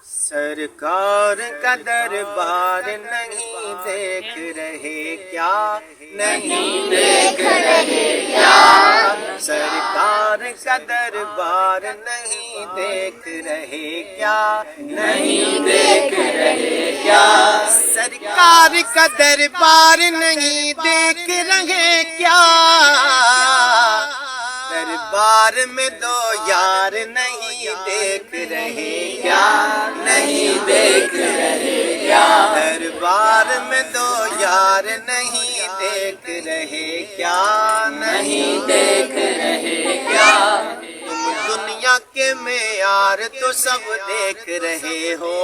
سرکار کا دربار نہیں دیکھ رہے کیا، نہیں دیکھ رہے کیا، سرکار کا دربار نہیں دیکھ رہے کیا، نہیں دیکھ رہے کیا، سرکار کا دربار نہیں دیکھ رہے کیا، دربار میں دو یار نہیں دیکھ رہے کیا، نہیں دیکھ رہے کیا، دربار میں دو یار نہیں دیکھ رہے کیا، نہیں دیکھ رہے کیا، تم دنیا کے معیار تو سب دیکھ رہے ہو،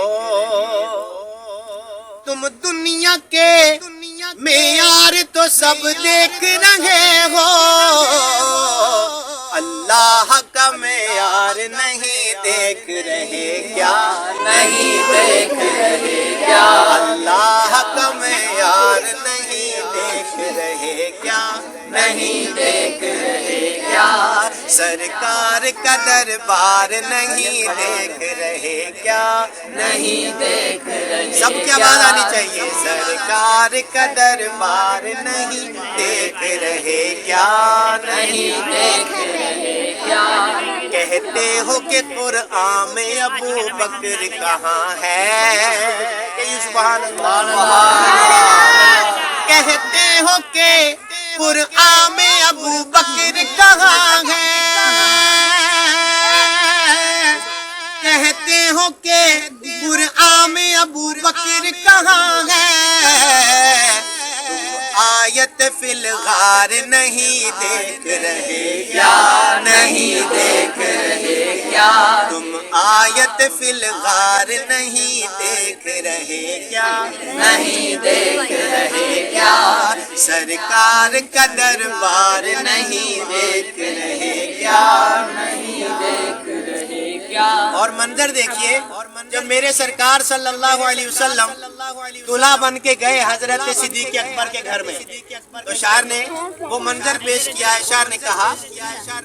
تم دنیا کے معیار تو سب دیکھ رہے ہو، اللہ کا معیار نہیں دیکھ رہے کیا، نہیں دیکھ رہے کیا، اللہ کا معیار نہیں دیکھ رہے کیا، نہیں دیکھ رہے کیا، سرکار کا دربار نہیں دیکھ رہے کیا، نہیں دیکھ رہے، سب کی آواز آنی چاہیے، سرکار کا دربار نہیں دیکھ رہے کیا، نہیں دیکھ رہے کیا، کہتے ہو کہ قرآن میں ابو بکر کہاں ہے، سبحان اللہ، کہتے ہو کہ قرآن میں ابو بکر کہاں ہے، کہتے ہو کہ قرآن میں ابو بکر کہاں ہے، آیت فی الغار نہیں دیکھ رہے کیا، نہیں دیکھ رہے کیا، تم آیت فی الغار نہیں دیکھ رہے کیا، نہیں دیکھ رہے کیا، سرکار کا دربار نہیں دیکھ رہے کیا، نہیں دیکھ رہے کیا، اور منظر دیکھیے جب میرے سرکار صلی اللہ علیہ وسلم دلہا بن کے گئے حضرت صدیق اکبر کے گھر میں، تو شاعر نے وہ منظر پیش کیا ہے، شاعر نے کہا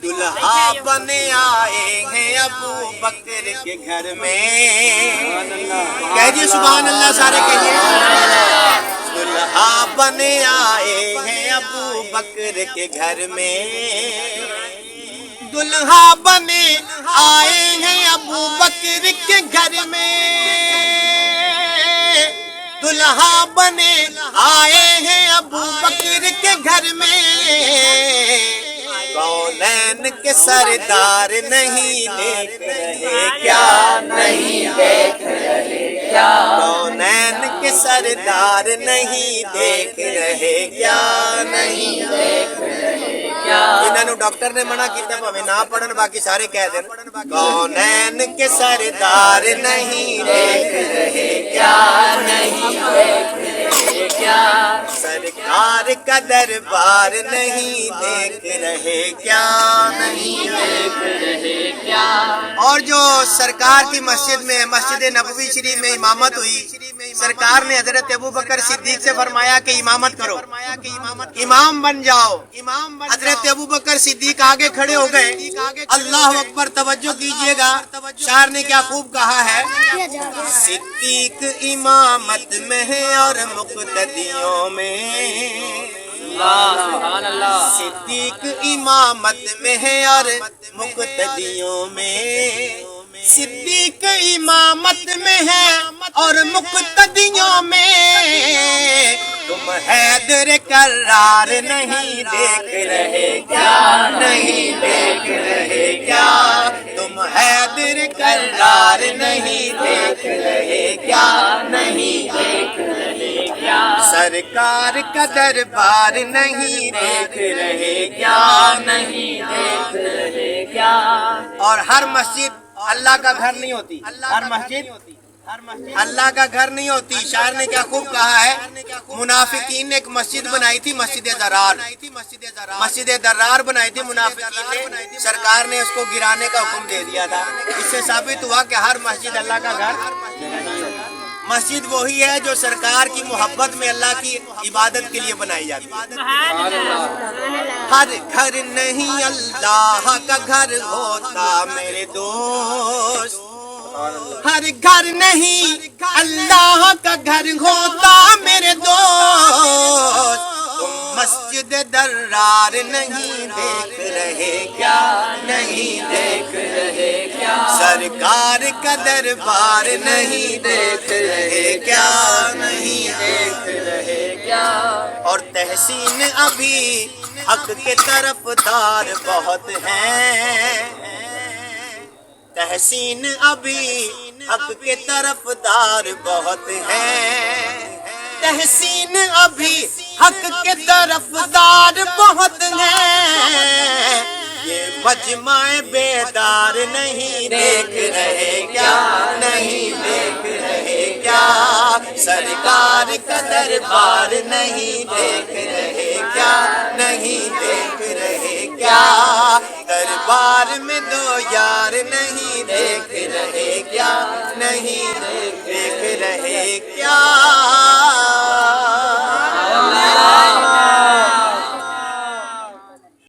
دلہا بنے آئے ہیں ابو بکر کے گھر میں، کہیے سبحان اللہ سارے کہیے، دلہا بنے آئے ہیں ابو بکر کے گھر میں، دلہا بنے آئے ہیں ابو بکر کے گھر میں، دلہا بنے آئے ہیں ابو بکر کے گھر میں، کونین کے سردار نہیں دیکھ رہے کیا، نہیں دیکھ رہے کیا، کونین کے سردار نہیں دیکھ رہے کیا، نہیں دیکھ رہے کیا، جنہوں ڈاکٹر نے منع کیتا پہ نہ پڑھن باقی سارے کہہ دیں، کونین کے سردار نہیں دیکھ رہے کیا، نہیں دیکھ رہے کیا، سرکار کا دربار نہیں دیکھ رہے کیا، نہیں دیکھ رہے کیا، اور جو سرکار کی مسجد میں مسجد نبوی شریف میں امامت ہوئی، سرکار نے حضرت ابو بکر صدیق سے فرمایا کہ امامت کرو، امام بن جاؤ، حضرت ابو بکر صدیق آگے کھڑے ہو گئے، اللہ اکبر، توجہ کیجئے گا، شاعر نے کیا خوب کہا ہے، صدیق امامت میں ہے اور مقتدیوں میں، صدیق امامت میں ہے اور مقتدیوں میں، صدیق امامت میں ہے اور مقتدیوں میں، تم حیدر کرار نہیں دیکھ رہے کیا، نہیں دیکھ رہے کیا، تم حیدر کرار نہیں دیکھ رہے کیا، نہیں دیکھ رہے کیا، سرکار کا دربار نہیں دیکھ رہے کیا، نہیں دیکھ رہے کیا، اور ہر مسجد اللہ کا گھر نہیں ہوتی، ہر مسجد اللہ کا گھر نہیں ہوتی، شاعر نے کیا خوب کہا ہے، منافقین نے ایک مسجد بنائی تھی، مسجد درار، مسجد درار بنائی تھی منافقین نے، سرکار نے اس کو گرانے کا حکم دے دیا تھا، اس سے ثابت ہوا کہ ہر مسجد اللہ کا گھر، مسجد وہی ہے جو سرکار کی محبت میں اللہ کی عبادت کے لیے بنائی جاتی ہے، ہر گھر نہیں اللہ کا گھر ہوتا میرے دوست، ہر گھر نہیں اللہ کا گھر ہوتا میرے دوست، تم مسجد درار نہیں دیکھ رہے کیا، نہیں دیکھ رہے کیا، سرکار کا دربار نہیں دیکھ رہے کیا، نہیں دیکھ رہے کیا، اور تحسین ابھی حق کے طرفدار بہت ہیں، تحسین ابھی حق کے طرفدار بہت ہیں، تحسین ابھی حق کے طرفدار بہت ہیں، یہ مجمع بیدار نہیں دیکھ رہے کیا، نہیں دیکھ رہے کیا، سرکار کا دربار نہیں دیکھ رہے کیا، نہیں دیکھ رہے کیا، دربار میں دو یار نہیں دیکھ رہے کیا، نہیں دیکھ رہے کیا۔